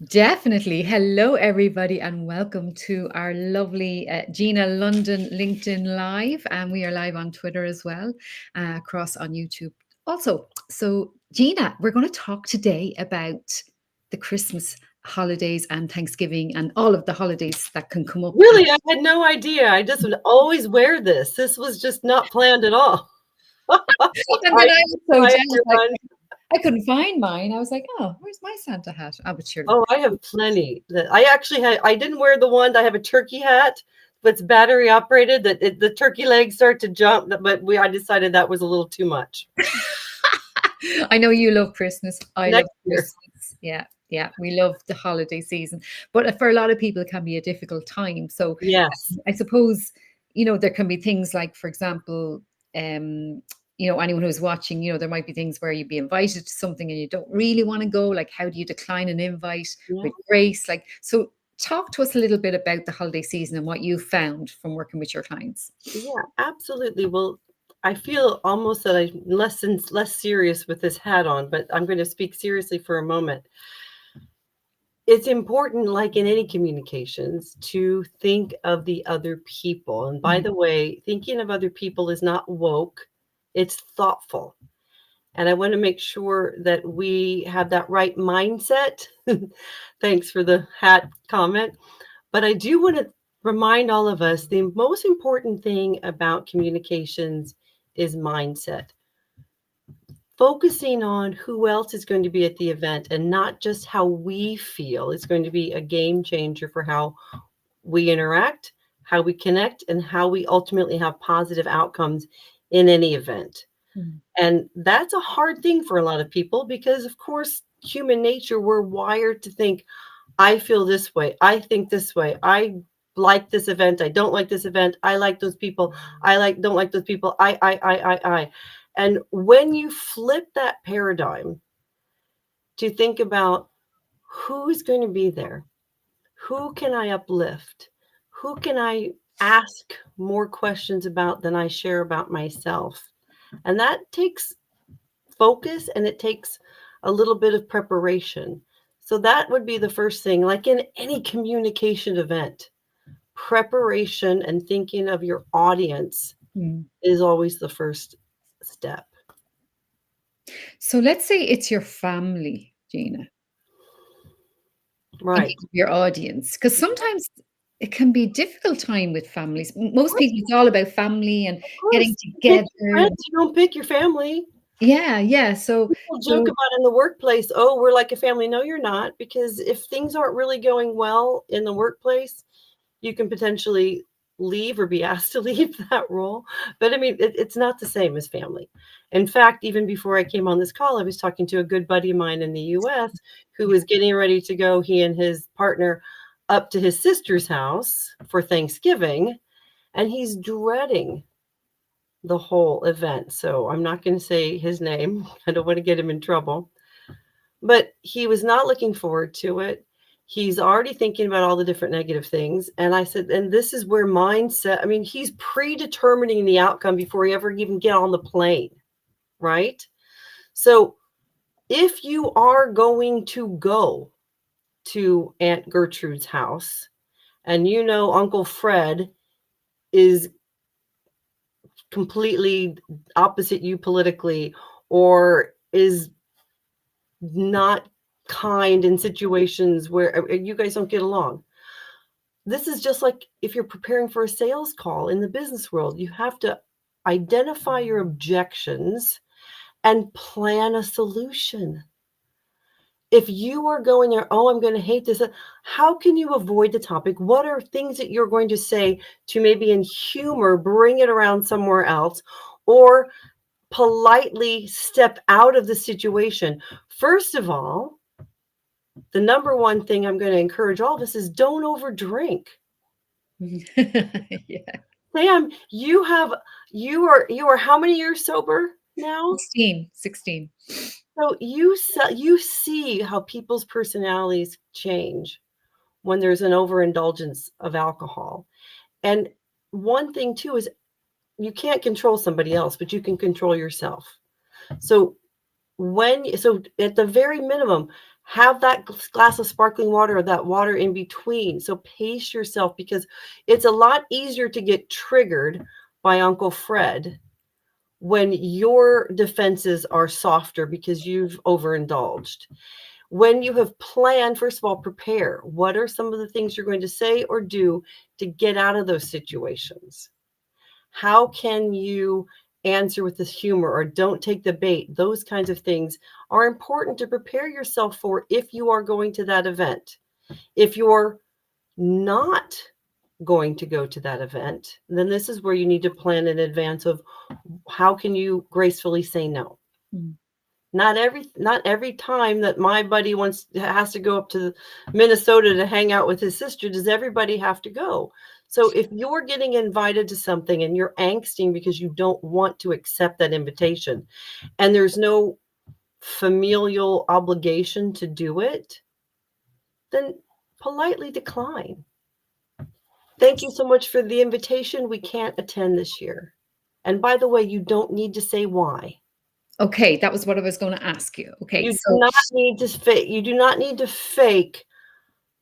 Definitely. Hello, everybody, and welcome to our lovely Gina London LinkedIn Live. And we are live on Twitter as well, across on YouTube also. So, Gina, we're going to talk today about the Christmas holidays and Thanksgiving and all of the holidays that can come up. Really, I had no idea. I just would always wear this. This was just not planned at all. And then I was so Hi, jealous. everyone. I couldn't find mine. I was like, oh, where's my Santa hat? I was sure. Oh, I have plenty. I didn't wear the one. I have a turkey hat, but it's battery operated. The turkey legs start to jump, but I decided that was a little too much. I know you love Christmas. I love Next year. Christmas. Yeah. We love the holiday season. But for a lot of people, it can be a difficult time. So Yes. I suppose, there can be things like, for example, anyone who's watching, there might be things where you'd be invited to something and you don't really want to go. Like, how do you decline an invite with grace? So talk to us a little bit about the holiday season and what you found from working with your clients. Yeah, absolutely. Well, I feel almost that I'm less serious with this hat on, but I'm going to speak seriously for a moment. It's important, like in any communications, to think of the other people. And by the way, thinking of other people is not woke, it's thoughtful. And I want to make sure that we have that right mindset. Thanks for the hat comment. But I do want to remind all of us the most important thing about communications is mindset. Focusing on who else is going to be at the event and not just how we feel is going to be a game changer for how we interact, how we connect, and how we ultimately have positive outcomes in any event. And that's a hard thing for a lot of people because, of course, human nature, we're wired to think, I feel this way. I think this way. I like this event. I don't like this event. I like those people. Don't like those people. I. And when you flip that paradigm to think about who's going to be there, who can I uplift, who can I ask more questions about than I share about myself, and that takes focus and it takes a little bit of preparation. So that would be the first thing, like in any communication event, preparation and thinking of your audience is always the first step. So let's say it's your family, Gina. Right. Your audience, because sometimes it can be a difficult time with families. Most people, it's all about family and getting together. You don't pick your family. Yeah. So people joke about in the workplace, oh, we're like a family. No, you're not, because if things aren't really going well in the workplace, you can potentially leave or be asked to leave that role. But I mean, it's not the same as family. In fact, even before I came on this call, I was talking to a good buddy of mine in the US who was getting ready to go, he and his partner, up to his sister's house for Thanksgiving. And he's dreading the whole event. So I'm not going to say his name. I don't want to get him in trouble. But he was not looking forward to it. He's already thinking about all the different negative things. And I said, and this is where mindset, I mean, he's predetermining the outcome before he ever even get on the plane, right? So if you are going to go to Aunt Gertrude's house and you know Uncle Fred is completely opposite you politically or is not kind in situations where you guys don't get along. This is just like if you're preparing for a sales call in the business world, you have to identify your objections and plan a solution. If you are going there, oh, I'm going to hate this, how can you avoid the topic? What are things that you're going to say to maybe in humor, bring it around somewhere else, or politely step out of the situation? First of all, the number one thing I'm going to encourage all of us is don't overdrink. Yeah. Sam, you are how many years sober now? 16. So you see how people's personalities change when there's an overindulgence of alcohol. And one thing too is you can't control somebody else, but you can control yourself. So So at the very minimum, have that glass of sparkling water or that water in between. So pace yourself, because it's a lot easier to get triggered by Uncle Fred when your defenses are softer because you've overindulged. When you have planned, first of all, prepare. What are some of the things you're going to say or do to get out of those situations? How can you answer with this humor or don't take the bait? Those kinds of things are important to prepare yourself for if you are going to that event. If you're not going to go to that event, then this is where you need to plan in advance of how can you gracefully say no. Mm. Not every time that my buddy has to go up to Minnesota to hang out with his sister does everybody have to go. So if you're getting invited to something and you're angsting because you don't want to accept that invitation and there's no familial obligation to do it, then politely decline. Thank you so much for the invitation. We can't attend this year. And by the way, you don't need to say why. Okay, that was what I was going to ask you. Okay, You do so not need to fake. You do not need to fake.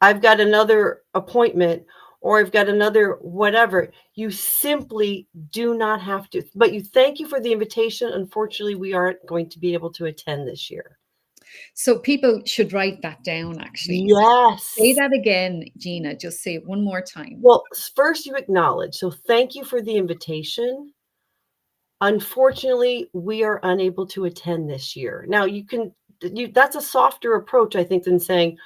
I've got another appointment or I've got another whatever. You simply do not have to. But you thank you for the invitation. Unfortunately, we aren't going to be able to attend this year. so people should write that down actually. Say Yes. that again, Gina. Just say it one more time. Well, first you acknowledge. So thank you for the invitation. Unfortunately, we are unable to attend this year. Now that's a softer approach, I think, than saying,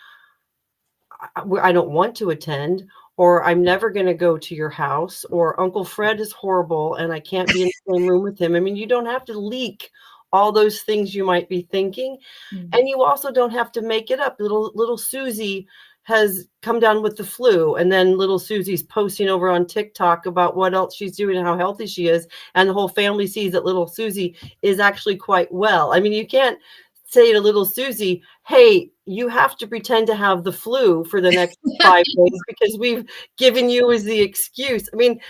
I don't want to attend, or I'm never going to go to your house, or Uncle Fred is horrible and I can't be in the same room with him. I mean, you don't have to leak all those things you might be thinking. Mm. And you also don't have to make it up. Little Susie has come down with the flu, and then little Susie's posting over on TikTok about what else she's doing and how healthy she is, and the whole family sees that little Susie is actually quite well. I mean, you can't say to little Susie, hey, you have to pretend to have the flu for the next 5 days because we've given you as the excuse. I mean,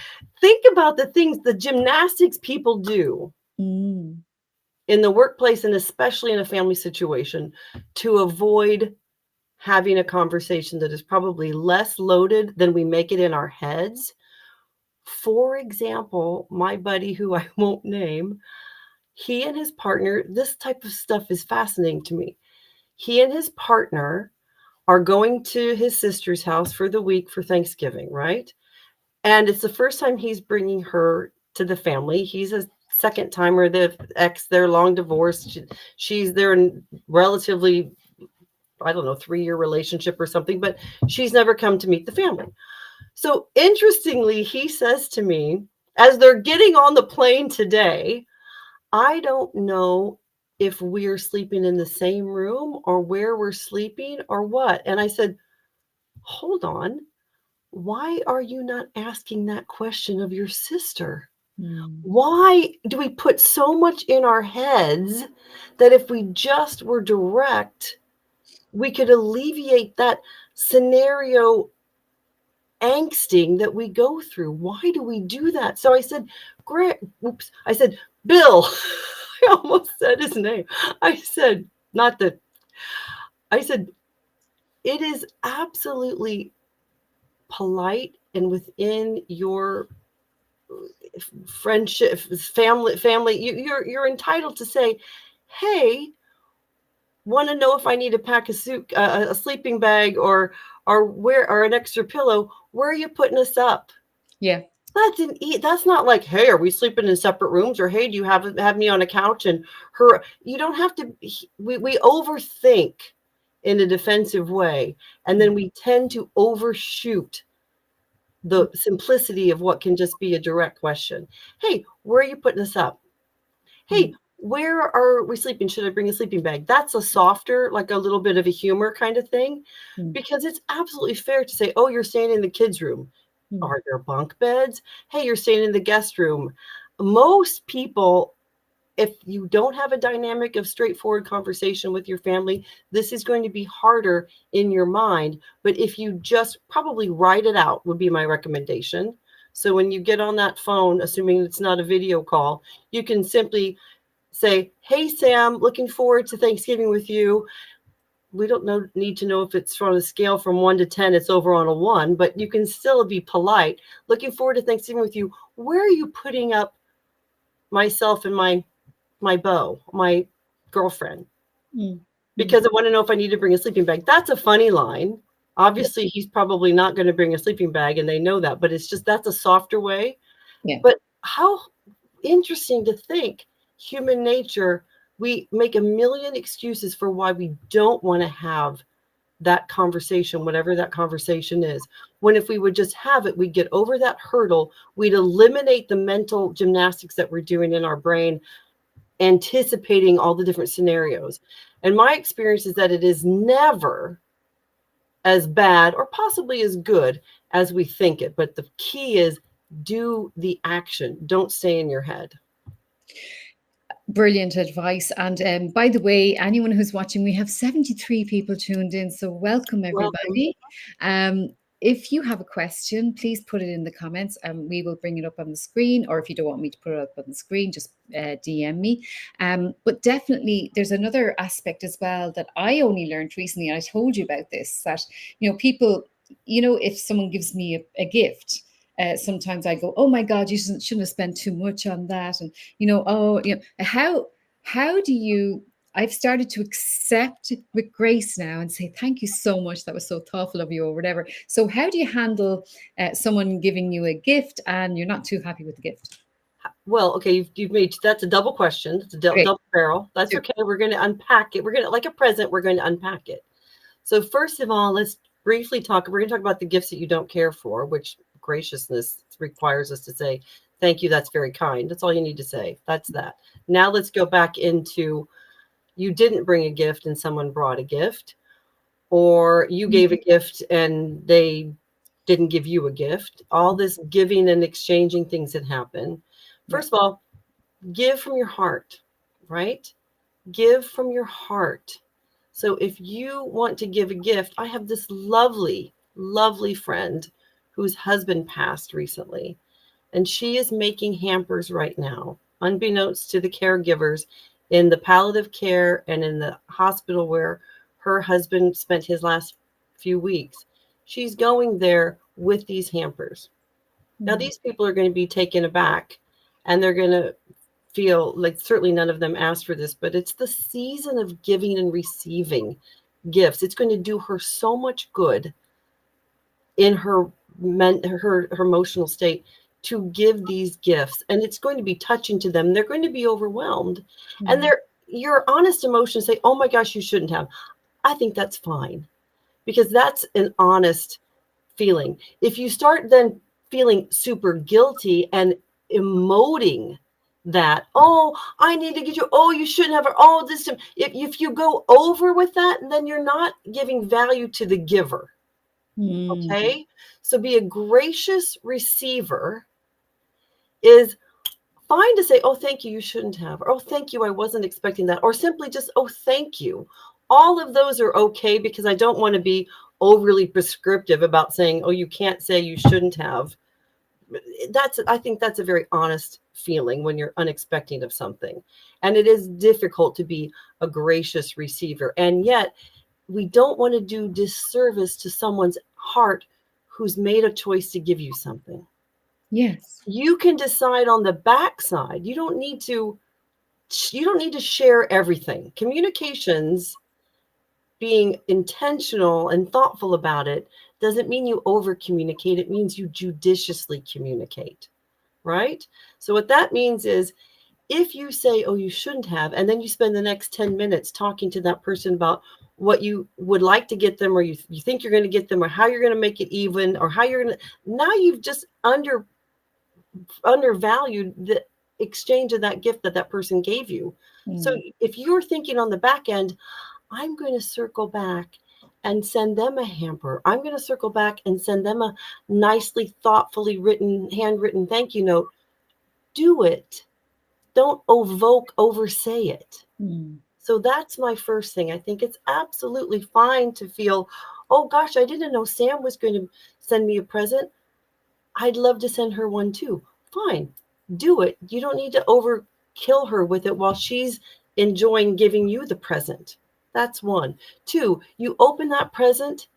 think about the things, the gymnastics people do Mm. in the workplace and especially in a family situation to avoid having a conversation that is probably less loaded than we make it in our heads. For example, my buddy, who I won't name, he and his partner, this type of stuff is fascinating to me. He and his partner are going to his sister's house for the week for Thanksgiving, right? And it's the first time he's bringing her to the family. He's a second timer. The ex, they're long divorced. They're in relatively, I don't know, 3-year relationship or something, but she's never come to meet the family. So interestingly, he says to me, as they're getting on the plane today, I don't know if we're sleeping in the same room or where we're sleeping or what. And I said, hold on. Why are you not asking that question of your sister? Mm. Why do we put so much in our heads that if we just were direct, we could alleviate that scenario angsting that we go through? Why do we do that? So I said, I said, Bill, I almost said his name. I said, not that, I said, it is absolutely polite and within your friendship, family, you're entitled to say, hey, want to know if I need to pack a sleeping bag or an extra pillow? Where are you putting us up? Yeah. That's not like, hey, are we sleeping in separate rooms? Or hey, do you have me on a couch? And you don't have to. We overthink in a defensive way, and then we tend to overshoot the simplicity of what can just be a direct question. Hey, where are you putting us up? Hey, where are we sleeping? Should I bring a sleeping bag? That's a softer, like a little bit of a humor kind of thing, because it's absolutely fair to say, oh, you're staying in the kids' room. Are there bunk beds? Hey, you're staying in the guest room. Most people, if you don't have a dynamic of straightforward conversation with your family, this is going to be harder in your mind. But if you just probably write it out would be my recommendation. So when you get on that phone, assuming it's not a video call, you can simply say, hey, Sam, looking forward to Thanksgiving with you. We don't need to know if it's on a scale from 1 to 10, it's over on a 1, but you can still be polite. Looking forward to Thanksgiving with you. Where are you putting up myself and my beau, my girlfriend? Because I want to know if I need to bring a sleeping bag. That's a funny line. Obviously, he's probably not going to bring a sleeping bag, and they know that, but it's just that's a softer way. Yeah. But how interesting to think human nature, we make a million excuses for why we don't want to have that conversation, whatever that conversation is. When if we would just have it, we'd get over that hurdle, we'd eliminate the mental gymnastics that we're doing in our brain, anticipating all the different scenarios. And my experience is that it is never as bad or possibly as good as we think it. But the key is do the action. Don't stay in your head. Brilliant advice. And by the way, anyone who's watching, we have 73 people tuned in. So welcome, Welcome. everybody. If you have a question, please put it in the comments and we will bring it up on the screen. Or if you don't want me to put it up on the screen, just DM me. But definitely, there's another aspect as well that I only learned recently. And I told you about this, that, people, if someone gives me a gift, sometimes I go, oh my God, you shouldn't have spent too much on that. And, how do you, I've started to accept with grace now and say, thank you so much. That was so thoughtful of you or whatever. So how do you handle someone giving you a gift and you're not too happy with the gift? Well, okay, you've made, that's a double question. It's a Okay. double barrel. That's okay. We're going to unpack it. We're going to, like a present, we're going to unpack it. So first of all, let's briefly talk. We're going to talk about the gifts that you don't care for, which graciousness requires us to say, thank you. That's very kind. That's all you need to say. That's that. Now let's go back into, you didn't bring a gift and someone brought a gift, or you gave a gift and they didn't give you a gift. All this giving and exchanging things that happen. First of all, give from your heart, right? Give from your heart. So if you want to give a gift, I have this lovely, lovely friend whose husband passed recently, and she is making hampers right now, unbeknownst to the caregivers in the palliative care and in the hospital where her husband spent his last few weeks. She's going there with these hampers. Now, these people are going to be taken aback and they're going to feel like certainly none of them asked for this, but it's the season of giving and receiving gifts. It's going to do her so much good in her emotional state to give these gifts, and it's going to be touching to them. They're going to be overwhelmed, and your honest emotions say, oh my gosh, you shouldn't have. I think that's fine, because that's an honest feeling. If you start then feeling super guilty and emoting that, oh, I need to get you, oh, you shouldn't have, oh, this, if you go over with that, then you're not giving value to the giver. Okay, so be a gracious receiver is fine to say, oh, thank you, you shouldn't have, or oh, thank you, I wasn't expecting that, or simply just, oh, thank you. All of those are okay, because I don't want to be overly prescriptive about saying, oh, you can't say, you shouldn't have. I think that's a very honest feeling when you're unexpecting of something. And it is difficult to be a gracious receiver. And yet we don't want to do disservice to someone's heart who's made a choice to give you something. Yes. You can decide on the backside. You don't need to share everything. Communications, being intentional and thoughtful about it, doesn't mean you over communicate. It means you judiciously communicate, right? So what that means is, if you say, oh, you shouldn't have, and then you spend the next 10 minutes talking to that person about what you would like to get them, or you think you're going to get them, or how you're going to make it even, or how you're going to, now you've just undervalued the exchange of that gift that person gave you. So if you're thinking on the back end, I'm going to circle back and send them a hamper. I'm going to circle back and send them a nicely, thoughtfully written, handwritten thank you note. Do it. Don't oversay it. So that's my first thing. I think it's absolutely fine to feel, oh gosh, I didn't know Sam was going to send me a present. I'd love to send her one too. Fine. Do it. You don't need to kill her with it while she's enjoying giving you the present. That's one. Two, you open that present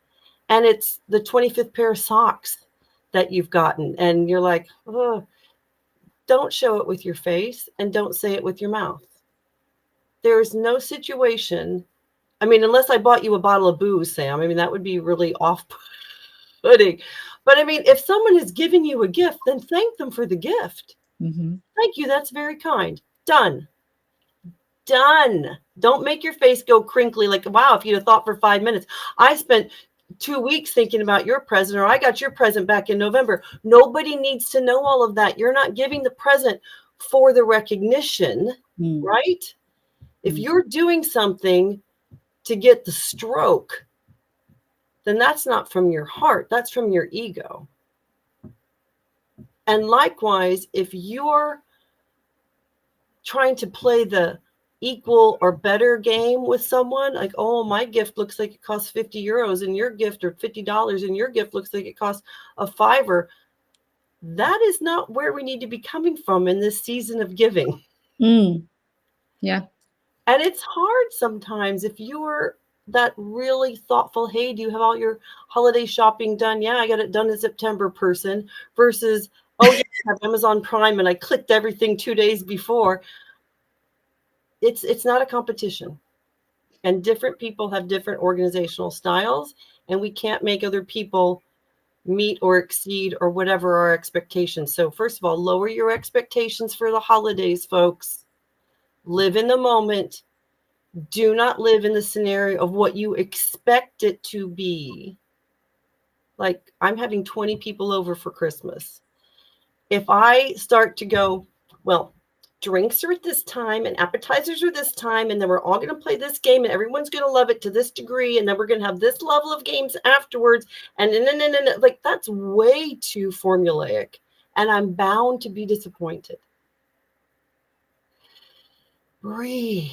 and it's the 25th pair of socks that you've gotten. And you're like, oh, don't show it with your face and don't say it with your mouth. There's no situation. I mean, unless I bought you a bottle of booze, Sam, I mean, that would be really off-putting. But I mean, if someone is giving you a gift, then thank them for the gift. Mm-hmm. Thank you. That's very kind. Done. Done. Don't make your face go crinkly like, wow, if you'd have thought for 5 minutes. I spent 2 weeks thinking about your present, or I got your present back in November. Nobody needs to know all of that. You're not giving the present for the recognition, right? If you're doing something to get the stroke, then that's not from your heart. That's from your ego. And likewise, if you're trying to play the equal or better game with someone, like, oh, my gift looks like it costs 50 euros and your gift, or $50 and your gift looks like it costs a $5, that is not where we need to be coming from in this season of giving. Yeah. And it's hard sometimes if you're that really thoughtful, hey, do you have all your holiday shopping done? Yeah, I got it done in September person, versus, oh, yeah, I have Amazon Prime and I clicked everything 2 days before. It's not a competition. And different people have different organizational styles, and we can't make other people meet or exceed or whatever our expectations. So first of all, lower your expectations for the holidays, folks. Live in the moment. Do not live in the scenario of what you expect it to be. Like, I'm having 20 people over for Christmas. If I start to go, well, drinks are at this time and appetizers are this time, and then we're all going to play this game and everyone's going to love it to this degree, and then we're going to have this level of games afterwards, and like, that's way too formulaic, and I'm bound to be disappointed. Breathe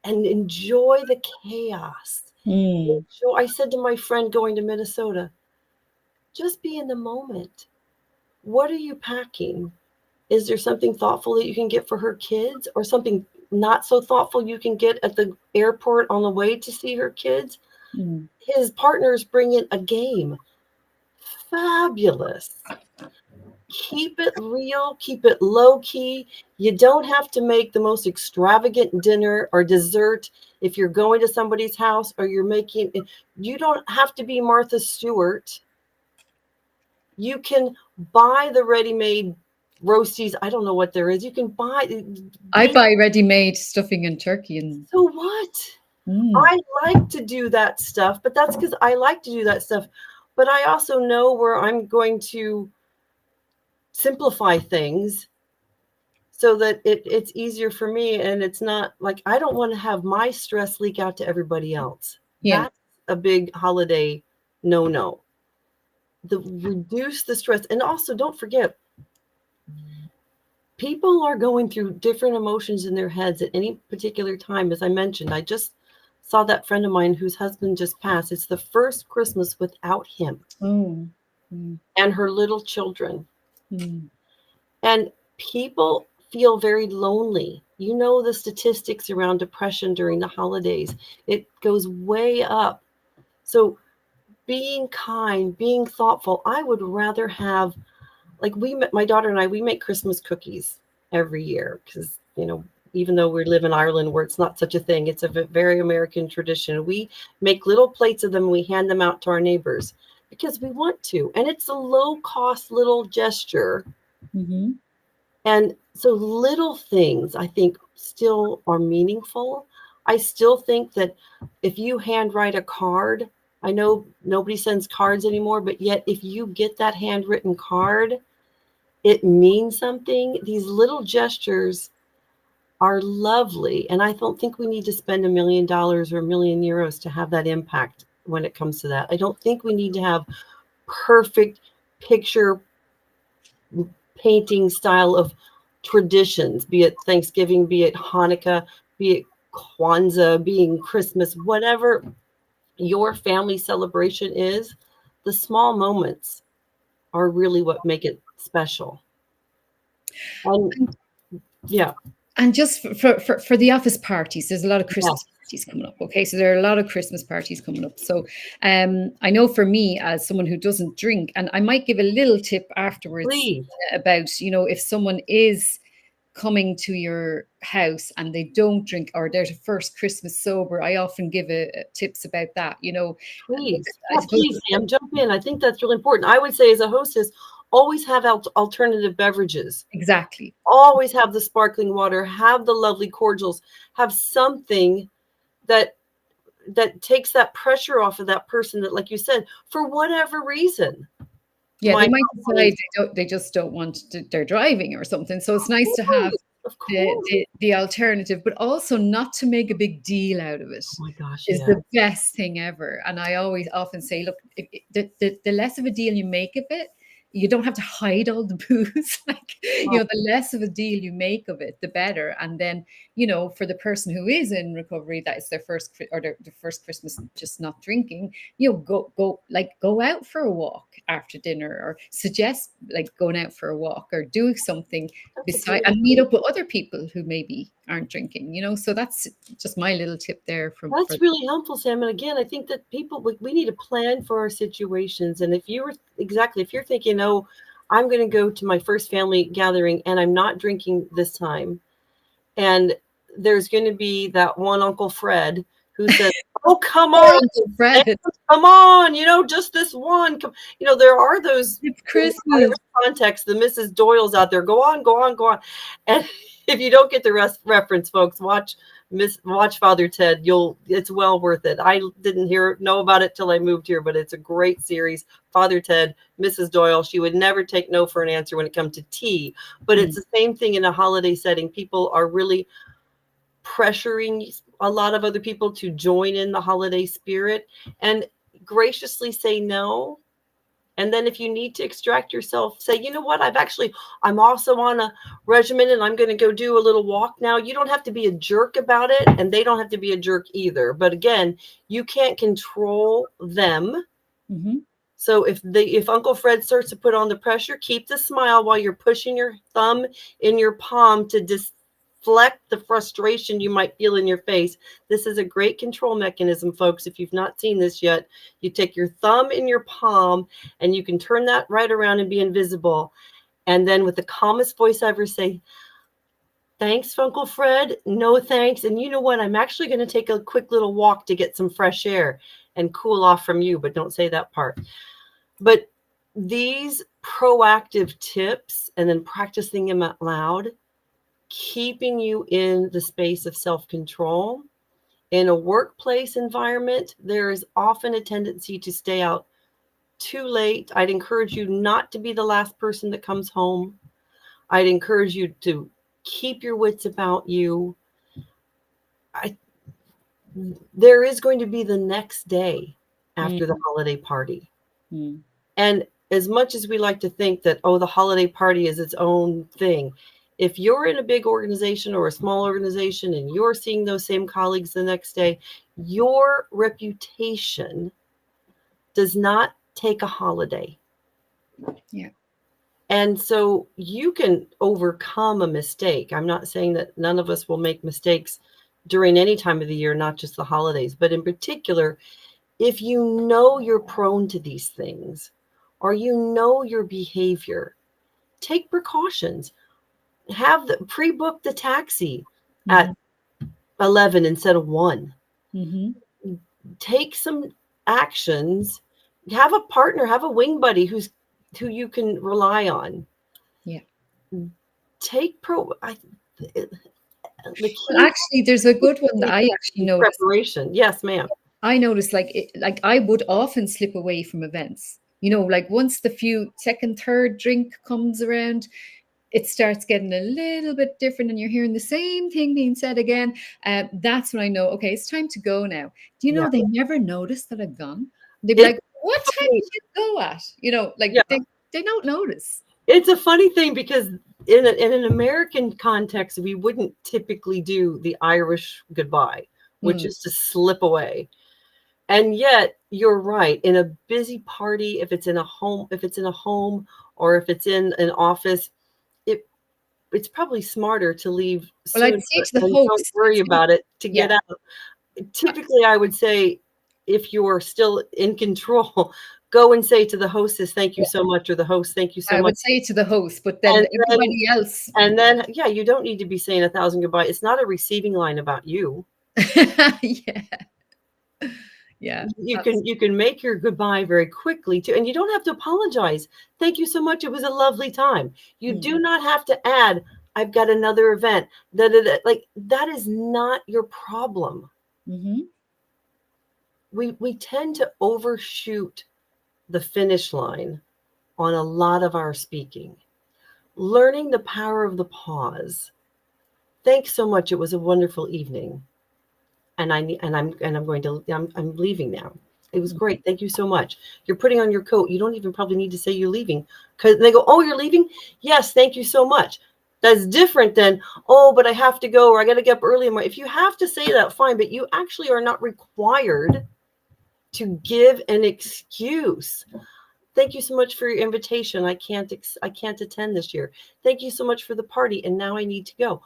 and enjoy the chaos. I said to my friend going to Minnesota, just be in the moment. What are you packing? Is there something thoughtful that you can get for her kids, or something not so thoughtful you can get at the airport on the way to see her kids? His partners bring in a game. Fabulous. Keep it real. Keep it low key. You don't have to make the most extravagant dinner or dessert if you're going to somebody's house, or you don't have to be Martha Stewart. You can buy the ready-made roasties. I don't know what there is. You can buy. I buy ready-made stuffing and turkey. And so what? I like to do that stuff, but that's because I like to do that stuff. But I also know where I'm going to simplify things so that it's easier for me. And it's not like, I don't want to have my stress leak out to everybody else. Yeah. That's a big holiday no. Reduce the stress. And also, don't forget, people are going through different emotions in their heads at any particular time. As I mentioned, I just saw that friend of mine whose husband just passed. It's the first Christmas without him and her little children. And people feel very lonely. You know, the statistics around depression during the holidays, it goes way up. So being kind, being thoughtful. I would rather have, like, my daughter and I, we make Christmas cookies every year because, even though we live in Ireland where it's not such a thing, it's a very American tradition. We make little plates of them and we hand them out to our neighbors because we want to. And it's a low-cost little gesture. And so little things, I think, still are meaningful. I still think that if you handwrite a card, I know nobody sends cards anymore, but yet if you get that handwritten card, it means something. These little gestures are lovely. And I don't think we need to spend $1 million or €1 million to have that impact when it comes to that. I don't think we need to have perfect picture painting style of traditions, be it Thanksgiving, be it Hanukkah, be it Kwanzaa, being Christmas, whatever your family celebration is. The small moments are really what make it special. And yeah. And just for the office parties, there's a lot of Yes, Christmas parties coming up. Okay, so there are a lot of Christmas parties coming up. So I know for me, as someone who doesn't drink, and I might give a little tip afterwards please. about, if someone is coming to your house and they don't drink, or they're the first Christmas sober, I often give tips about that. Please. I Yeah, suppose please, Sam, jump in. I think that's really important. I would say, as a hostess, always have alternative beverages. exactly. Always have the sparkling water, have the lovely cordials, have something that takes that pressure off of that person that, like you said, for whatever reason, Yeah, they might might not decide want they just don't want to, they're driving or something. So it's nice to have to. Of the, course. the alternative, but also not to make a big deal out of it Oh my gosh, is yeah. the best thing ever. And I always often say, look, the less of a deal you make of it, you don't have to hide all the booze. Like, Well, the less of a deal you make of it, the better. And then, for the person who is in recovery, that is their first or their first Christmas just not drinking, go out for a walk after dinner, or suggest like going out for a walk or doing something that's a beside, great and meet up with other people who maybe aren't drinking. So that's just my little tip there for That's really helpful, Sam. And again, I think that people, we need to plan for our situations. And if you're thinking, oh, I'm going to go to my first family gathering and I'm not drinking this time, and there's going to be that one Uncle Fred who says, oh, come poor on, Uncle Fred. come on, just this one. There are those, It's in Christmas. whatever context, the Mrs. Doyle's out there. Go on, go on, go on. And if you don't get the reference, folks, watch Father Ted. It's well worth it. I didn't know about it till I moved here, but it's a great series. Father Ted, Mrs. Doyle. She would never take no for an answer when it comes to tea. But it's the same thing in a holiday setting. People are really pressuring a lot of other people to join in the holiday spirit, and graciously say no. And then if you need to extract yourself, say, you know what, I'm also on a regimen and I'm going to go do a little walk now. You don't have to be a jerk about it, and they don't have to be a jerk either. But again, you can't control them. Mm-hmm. So if Uncle Fred starts to put on the pressure, keep the smile while you're pushing your thumb in your palm to deflect the frustration you might feel in your face. This is a great control mechanism, folks. If you've not seen this yet, you take your thumb in your palm and you can turn that right around and be invisible. And then with the calmest voice ever, say, thanks, Uncle Fred. No thanks. And you know what? I'm actually going to take a quick little walk to get some fresh air and cool off from you, but don't say that part. But these proactive tips, and then practicing them out loud, keeping you in the space of self-control. In a workplace environment, there is often a tendency to stay out too late. I'd encourage you not to be the last person that comes home. I'd encourage you to keep your wits about you. There is going to be the next day after the holiday party. Mm. And as much as we like to think that, oh, the holiday party is its own thing, if you're in a big organization or a small organization and you're seeing those same colleagues the next day, your reputation does not take a holiday. Yeah. And so you can overcome a mistake. I'm not saying that none of us will make mistakes during any time of the year, not just the holidays, but in particular, if you know you're prone to these things, or you know your behavior, take precautions. Pre-book the taxi at 11 instead of 1. Mm-hmm. Take some actions. Have a partner, have a wing buddy who you can rely on. Yeah. Take the Well, key actually, there's a good one that I actually is noticed. preparation. Yes, ma'am. I noticed, like I would often slip away from events. Like once the second, third drink comes around, it starts getting a little bit different, and you're hearing the same thing being said again. That's when I know, okay, it's time to go now. Do you Yeah. know they never notice that I've gone? They'd be It's like, "What time funny. did you go at?" Like Yeah. they don't notice. It's a funny thing because in an American context, we wouldn't typically do the Irish goodbye, which is to slip away. And yet, you're right. In a busy party, if it's in a home, or if it's in an office, it's probably smarter to leave Well, I'd soon say to the and don't host, worry about it to yeah, get out. Typically, I would say if you're still in control, go and say to the hostess, "Thank you so much," or the host, "Thank you so I much." would say to the host, but then And then, everybody else, yeah, you don't need to be saying 1,000 goodbye. It's not a receiving line about you. yeah, yeah, You can make your goodbye very quickly too, and you don't have to apologize. Thank you so much. It was a lovely time. You do not have to add, "I've got another event." Like that is not your problem. mm-hmm. We tend to overshoot the finish line on a lot of our speaking. Learning the power of the pause. Thanks so much. It was a wonderful evening. I'm leaving now. It was great. Thank you so much. You're putting on your coat. You don't even probably need to say you're leaving, because they go, "Oh, you're leaving? Yes, thank you so much." That's different than, "Oh, but I have to go," or "I got to get up early." If you have to say that, fine, but you actually are not required to give an excuse. "Thank you so much for your invitation. I can't attend this year. Thank you so much for the party, and now I need to go."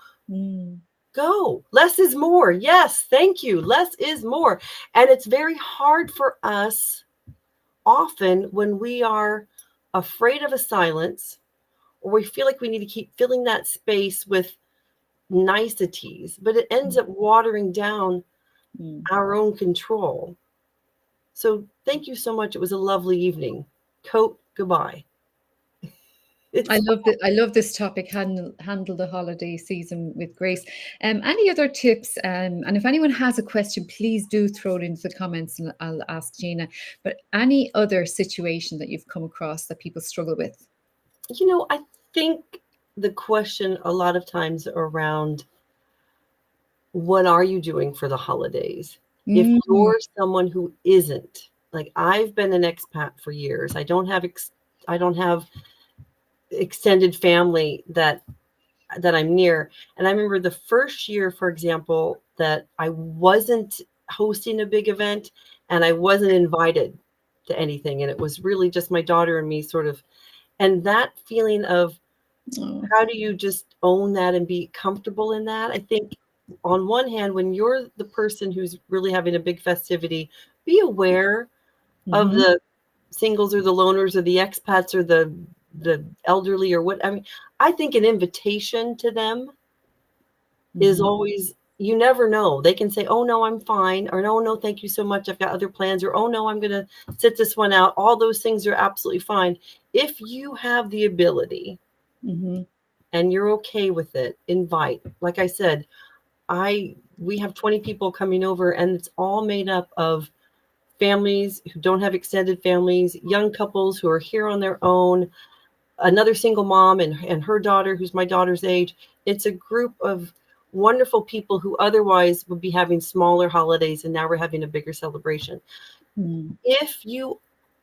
Go. Less is more. Yes, thank you. Less is more. And it's very hard for us often when we are afraid of a silence, or we feel like we need to keep filling that space with niceties, but it ends up watering down our own control. So thank you so much. It was a lovely evening. Coat, goodbye. I It's love that. I love this topic. Handle the holiday season with grace. Any other tips? And if anyone has a question, please do throw it into the comments, and I'll ask Gina. But any other situation that you've come across that people struggle with? I think the question a lot of times around, what are you doing for the holidays? If Mm, you're someone who isn't, like I've been an expat for years, I don't have extended family that I'm near. And I remember the first year, for example, that I wasn't hosting a big event and I wasn't invited to anything. And it was really just my daughter and me sort of. And that feeling of, oh, how do you just own that and be comfortable in that? I think on one hand, when you're the person who's really having a big festivity, be aware of mhm, the singles or the loners or the expats or the elderly or what. I mean, I think an invitation to them is mhm, always, you never know. They can say, "Oh no, I'm fine," or "No, no, thank you so much. I've got other plans," or "Oh no, I'm going to sit this one out." All those things are absolutely fine. If you have the ability mhm, and you're okay with it, invite. Like I said, I we have 20 people coming over, and it's all made up of families who don't have extended families, young couples who are here on their own, another single mom and her daughter, who's my daughter's age. It's a group of wonderful people who otherwise would be having smaller holidays, and now we're having a bigger celebration. mm. If you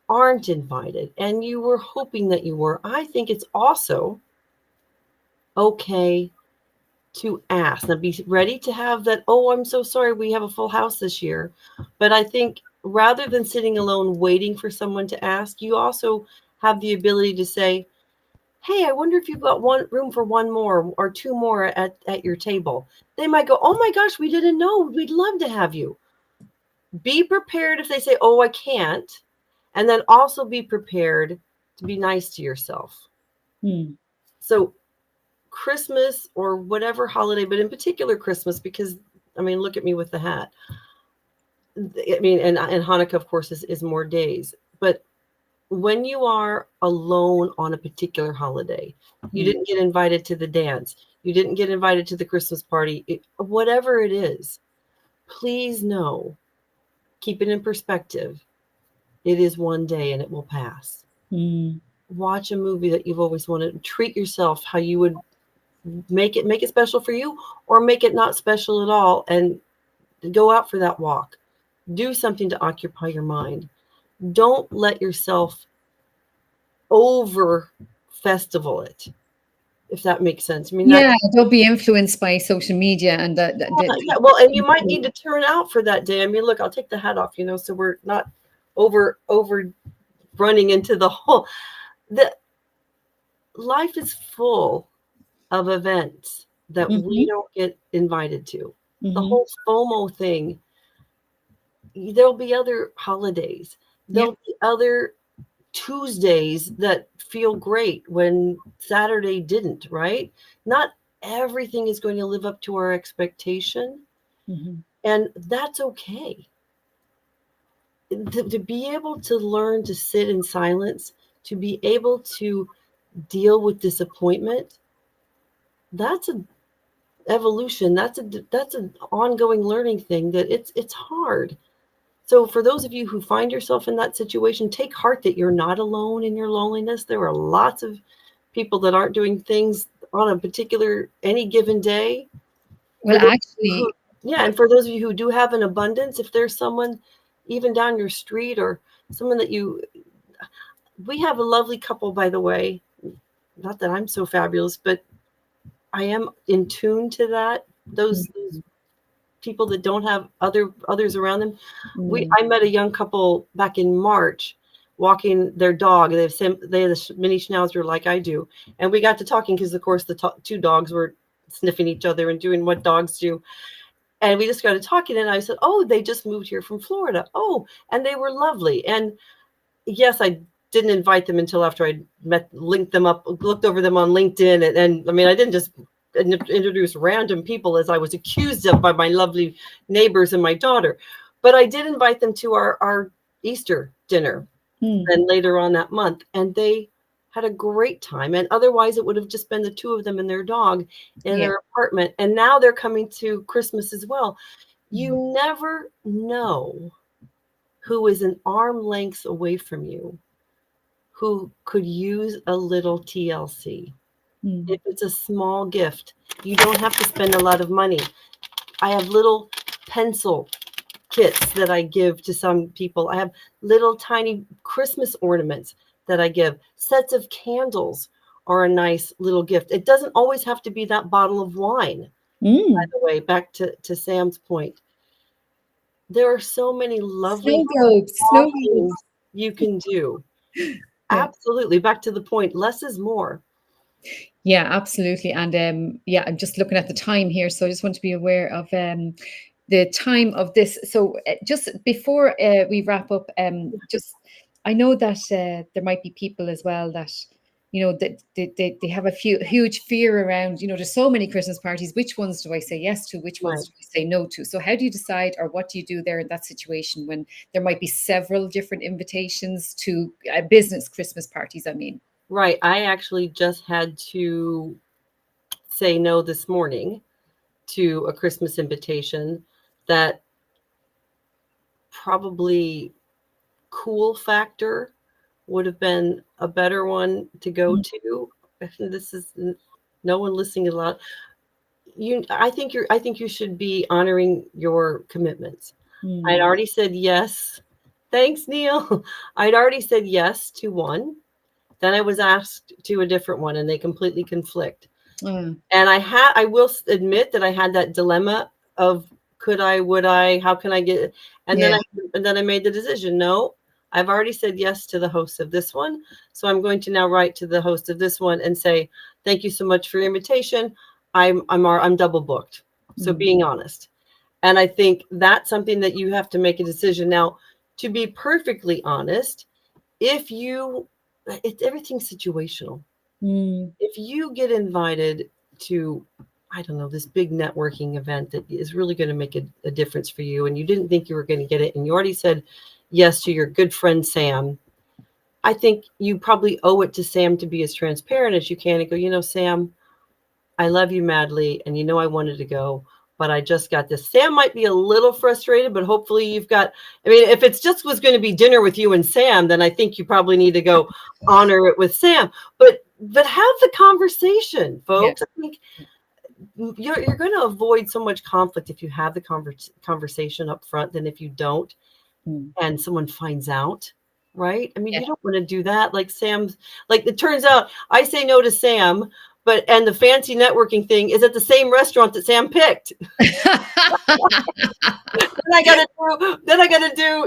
aren't invited and you were hoping that you were, I think it's also okay to ask. Now, be ready to have that, "Oh, I'm so sorry, we have a full house this year." But I think rather than sitting alone waiting for someone to ask, you also have the ability to say, "Hey, I wonder if you've got one room for one more or two more at your table." They might go, "Oh my gosh, we didn't know. We'd love to have you." Be prepared if they say, "Oh, I can't." And then also be prepared to be nice to yourself. Mm. So Christmas or whatever holiday, but in particular Christmas, because I mean, look at me with the hat. I mean, and Hanukkah, of course, is more days. But when you are alone on a particular holiday, you Mm. didn't get invited to the dance, you didn't get invited to the Christmas party, whatever it is, please know, keep it in perspective. It is one day and it will pass. Mm. Watch a movie that you've always wanted. Treat yourself how you would make it special for you, or make it not special at all, and go out for that walk. Do something to occupy your mind. Don't let yourself over festival it, if that makes sense. I mean, that, Yeah, don't be influenced by social media and yeah, well, and you might need to turn out for that day. I mean, look, I'll take the hat off, so we're not over running into the whole, the life is full of events that we Mm-hmm. don't get invited to. The Mm-hmm. whole FOMO thing, there'll be other holidays. Yeah. There'll be other Tuesdays that feel great when Saturday didn't, right? Not everything is going to live up to our expectation, Mm-hmm. and that's okay. To be able to learn to sit in silence, to be able to deal with disappointment, that's a evolution. That's an ongoing learning thing that it's hard. So for those of you who find yourself in that situation, take heart that you're not alone in your loneliness. There are lots of people that aren't doing things on a particular any given day. Well, For those who, actually, yeah, and for those of you who do have an abundance, if there's someone even down your street or someone that you, we have a lovely couple, by the way. Not that I'm so fabulous, but I am in tune to that. Those people that don't have others around them. mm, I met a young couple back in March walking their dog. They have a mini schnauzer like I do, and we got to talking because of course the two dogs were sniffing each other and doing what dogs do. And we just got to talking, and I said, "Oh, they just moved here from Florida. Oh, and they were lovely." And yes, I didn't invite them until after I linked them up, looked over them on LinkedIn, and I mean, I didn't just introduce random people as I was accused of by my lovely neighbors and my daughter, but I did invite them to our Easter dinner, mm, then later on that month, and they had a great time. And otherwise, it would have just been the two of them and their dog in yeah. their apartment. And now they're coming to Christmas as well. Mm, You never know who is an arm length away from you who could use a little TLC. mm, If it's a small gift, you don't have to spend a lot of money. I have little pencil kits that I give to some people. I have little tiny Christmas ornaments that I give. Sets of candles are a nice little gift. It doesn't always have to be that bottle of wine, by mm. the way, back to Sam's point. There are so many lovely Snow globes, small snow globes. things you can do. Yeah. Absolutely. Back to the point, less is more. Yeah, absolutely. And yeah, I'm just looking at the time here, so I just want to be aware of the time of this. So just before we wrap up, just I know that there might be people as well that that they have a huge fear around. There's so many Christmas parties. Which ones do I say yes to? Which ones Right. do I say no to? So how do you decide, or what do you do there in that situation when there might be several different invitations to business Christmas parties? I mean. Right. I actually just had to say no this morning to a Christmas invitation that probably cool factor would have been a better one to go to. This is no one listening a lot. I think you should be honoring your commitments. I'd Mm, already said yes. Thanks, Neil. I'd already said yes to one. Then I was asked to a different one and they completely conflict. mm, And I will admit that I had that dilemma of could I, would I, how can I get, and then yeah. I made the decision. No, I've already said yes to the host of this one. So I'm going to now write to the host of this one and say, thank you so much for your invitation. I'm double booked. So Mm, being honest. And I think that's something that you have to make a decision. Now, to be perfectly honest, if you, everything's situational. mm, If you get invited to, I don't know, this big networking event that is really going to make a difference for you, and you didn't think you were going to get it, and you already said yes to your good friend Sam, I think you probably owe it to Sam to be as transparent as you can and go, Sam, I love you madly, and I wanted to go, but I just got this. Sam might be a little frustrated, but hopefully you've got, I mean, if it's just was going to be dinner with you and Sam, then I think you probably need to go honor it with Sam. But have the conversation, yeah. folks. I think you're going to avoid so much conflict if you have the conversation up front than if you don't Mm, and someone finds out, right? I mean, yeah. you don't want to do that. Like Sam's, like it turns out I say no to Sam, and the fancy networking thing is at the same restaurant that Sam picked. Then I gotta do,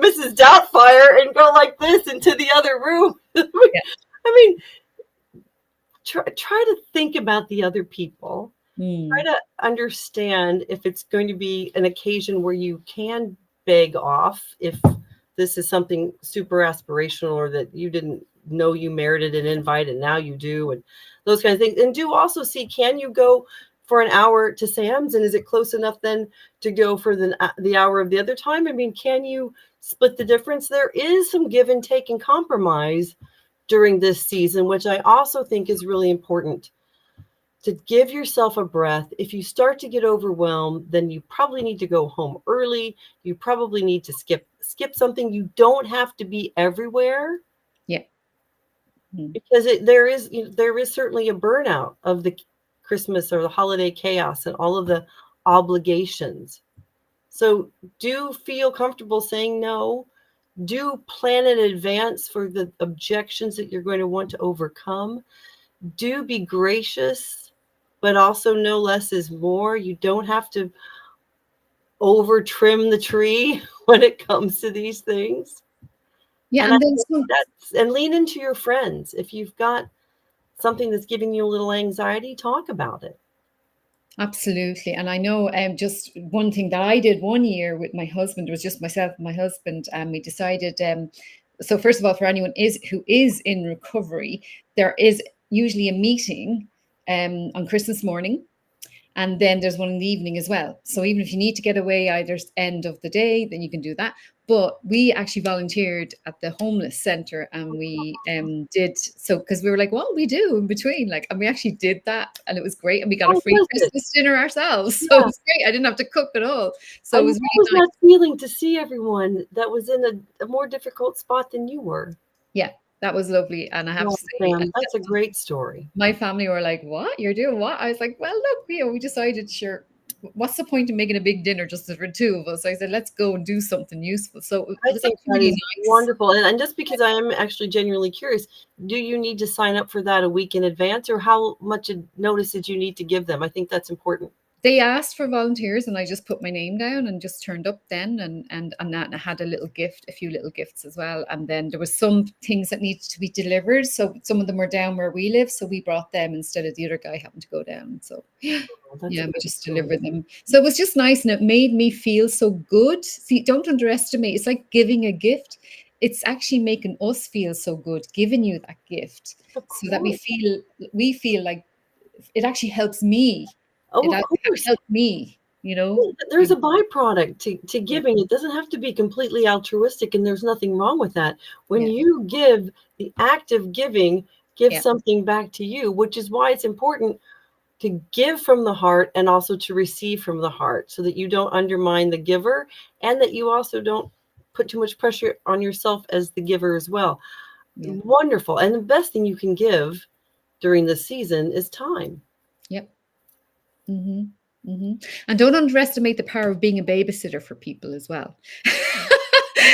Mrs. Doubtfire and go like this into the other room. Yeah. I mean, try to think about the other people. Try Mm. to understand if it's going to be an occasion where you can beg off if this is something super aspirational or that you didn't know you merited an invite and now you do, and those kind of things. And do also see, can you go for an hour to Sam's, and is it close enough then to go for the hour of the other time? I mean, can you split the difference? There is some give and take and compromise during this season, which I also think is really important, to give yourself a breath. If you start to get overwhelmed, then you probably need to go home early. You probably need to skip something. You don't have to be everywhere, Yeah. Mm. because there is certainly a burnout of the Christmas or the holiday chaos and all of the obligations. So do feel comfortable saying no. Do plan in advance for the objections that you're going to want to overcome. Do be gracious, but also no less is more. You don't have to over trim the tree when it comes to these things. Yeah, And I and then think some. and lean into your friends. If you've got something that's giving you a little anxiety, talk about it. Absolutely. And I know just one thing that I did one year with my husband, it was just myself and my husband, and we decided, so first of all, for anyone who is in recovery, there is usually a meeting on Christmas morning. And then there's one in the evening as well. So even if you need to get away either end of the day, then you can do that. But we actually volunteered at the homeless center, and we did so because we were like, well, we do in between, like, and we actually did that, and it was great, and we got a How free was it? Christmas dinner ourselves, so it Yeah. was great. I didn't have to cook at all, so it And was what really was nice. that feeling to see everyone that was in a more difficult spot than you were? Yeah, that was lovely, and I have Oh, to say, Sam, that's a great story. my family were like, "What? You're doing what?" I was like, "Well, look, we decided, sure, what's the point in making a big dinner just for two of us?" I said, "Let's go and do something useful." So it I was think actually that really is nice. wonderful. And just because I am actually genuinely curious, do you need to sign up for that a week in advance, or how much notice did you need to give them? I think that's important. They asked for volunteers, and I just put my name down and just turned up then, and that, and I had a few little gifts as well. And then there was some things that needed to be delivered. So some of them were down where we live, so we brought them instead of the other guy having to go down. So Oh, that's a yeah, we great just story. delivered them. So it was just nice, and it made me feel so good. See, don't underestimate. It's like giving a gift. It's actually making us feel so good, giving you that gift, Of so that course. we feel like it actually helps me. Oh, It of course. helped me, you know. There's a byproduct to Yeah, giving. It doesn't have to be completely altruistic, and there's nothing wrong with that. When yeah, you give, the act of giving gives yeah, something back to you, which is why it's important to give from the heart and also to receive from the heart, so that you don't undermine the giver, and that you also don't put too much pressure on yourself as the giver as well. yeah, Wonderful. And the best thing you can give during this season is time. yep. Hmm. Hmm. And don't underestimate the power of being a babysitter for people as well.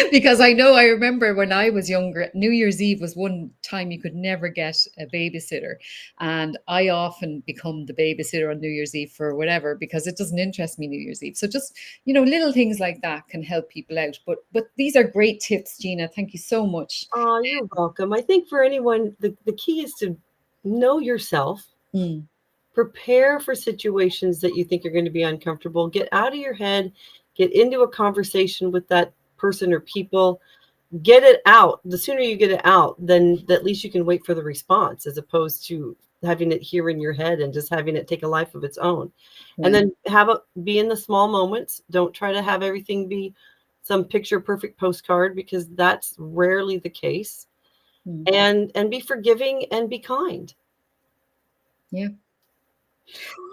Because I remember when I was younger, New Year's Eve was one time you could never get a babysitter. And I often become the babysitter on New Year's Eve for whatever, because it doesn't interest me New Year's Eve. So just, little things like that can help people out. But these are great tips, Gina. Thank you so much. Oh, you're welcome. I think for anyone, the key is to know yourself, Mm, prepare for situations that you think are going to be uncomfortable, get out of your head, get into a conversation with that person or people, get it out. The sooner you get it out, then at least you can wait for the response, as opposed to having it here in your head and just having it take a life of its own. And yeah. then be in the small moments. Don't try to have everything be some picture perfect postcard, because that's rarely the case. Mm, And be forgiving and be kind. yeah.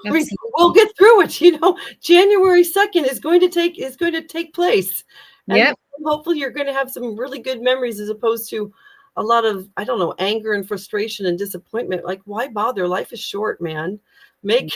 I mean, we'll Absolutely. get through it. January 2nd is going to take place. And Yeah. hopefully you're going to have some really good memories, as opposed to a lot of, I don't know, anger and frustration and disappointment. Like, why bother? Life is short, man. Make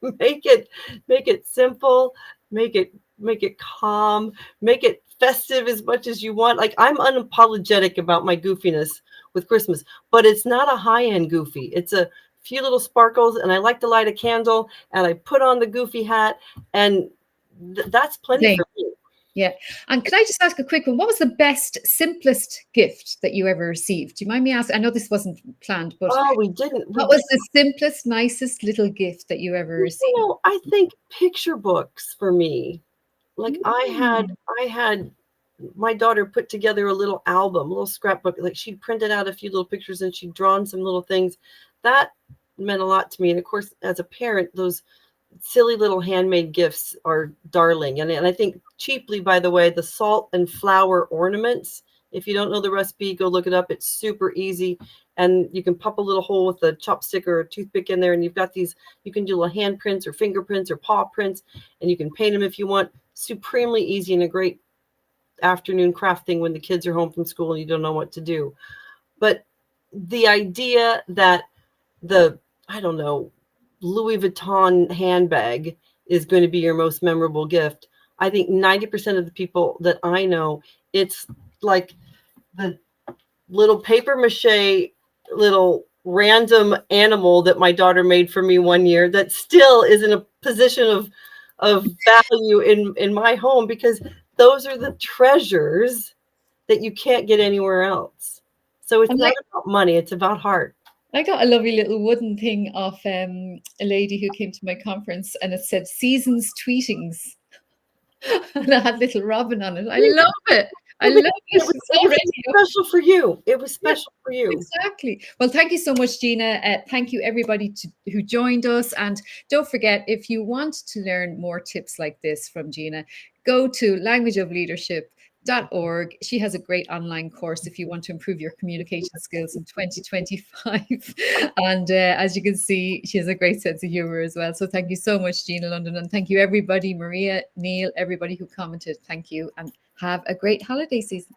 make it make it simple, make it calm, make it festive as much as you want. Like, I'm unapologetic about my goofiness with Christmas, but it's not a high-end goofy. It's a few little sparkles, and I like to light a candle, and I put on the goofy hat, and that's plenty Same. for me. Yeah. And can I just ask a quick one? What was the best, simplest gift that you ever received? Do you mind me asking? I know this wasn't planned, but Oh, we didn't. We what did. was the simplest, nicest little gift that you ever received? I think picture books for me. Like Mm. I had my daughter put together a little album, a little scrapbook. Like she'd printed out a few little pictures and she'd drawn some little things. That meant a lot to me. And of course, as a parent, those silly little handmade gifts are darling. And I think cheaply, by the way, the salt and flour ornaments, if you don't know the recipe, go look it up. It's super easy. And you can pop a little hole with a chopstick or a toothpick in there. And you've got these, you can do little handprints or fingerprints or paw prints, and you can paint them if you want. Supremely easy and a great afternoon craft thing when the kids are home from school and you don't know what to do. But the idea that the, I don't know, Louis Vuitton handbag is going to be your most memorable gift. I think 90% of the people that I know, it's like the little paper mache, little random animal that my daughter made for me one year that still is in a position of value in my home, because those are the treasures that you can't get anywhere else. So it's And not about money, it's about heart. I got a lovely little wooden thing of a lady who came to my conference, and it said "Seasons Tweetings," and I had little Robin on it. I love it. I Well, love because it. It's it was already up. special for you. It was Yeah, special for you. exactly. Well, thank you so much, Gina. Thank you, everybody who joined us. And don't forget, if you want to learn more tips like this from Gina, go to languageofleadership.org. She has a great online course if you want to improve your communication skills in 2025. And as you can see, she has a great sense of humor as well. So thank you so much, Gina London. And thank you, everybody, Maria, Neil, everybody who commented. Thank you. And have a great holiday season.